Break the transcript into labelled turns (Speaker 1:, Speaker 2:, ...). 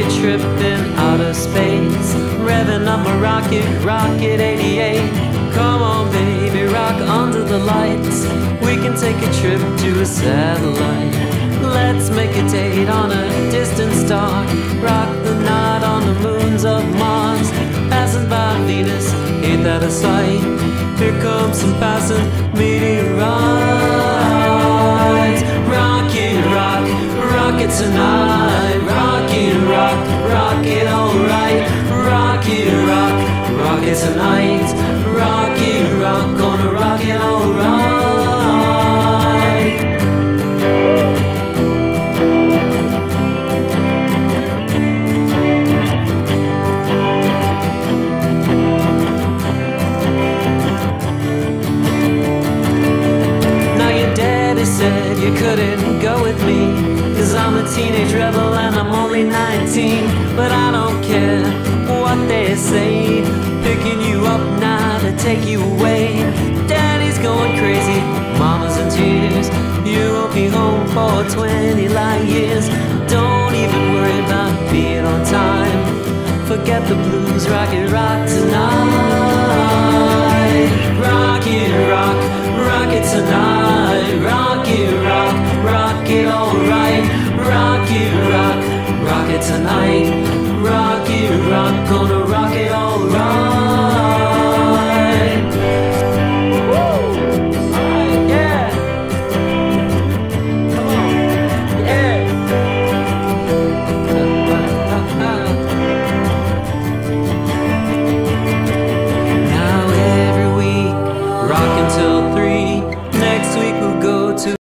Speaker 1: a trip in outer space, revving up my rocket, Rocket 88. Come on baby, rock under the lights. We can take a trip to a satellite. Let's make a date on a distant star. Rock the night on the moons of Mars. Passing by Venus, ain't that a sight? Here comes some passing meteorites. Rocket, rock, rocket tonight. Rocket, rock, rocket alright. Rocket, rock, rocket tonight. Rocket, rock, gonna rock it alright. Said you couldn't go with me, 'cause I'm a teenage rebel and I'm only 19. But I don't care what they say, picking you up now to take you away. Daddy's going crazy, mama's in tears. You won't be home for 20 light years. Don't even worry about being on time. Forget the blues, rocket rock tonight. Rocket rock, rocket tonight. Rocket rock, rocket alright. Rocket rock, rocket tonight. Rocket rock, gonna rock it alright. Woo! Alright, yeah. Come on, yeah. Now every week, rock until 3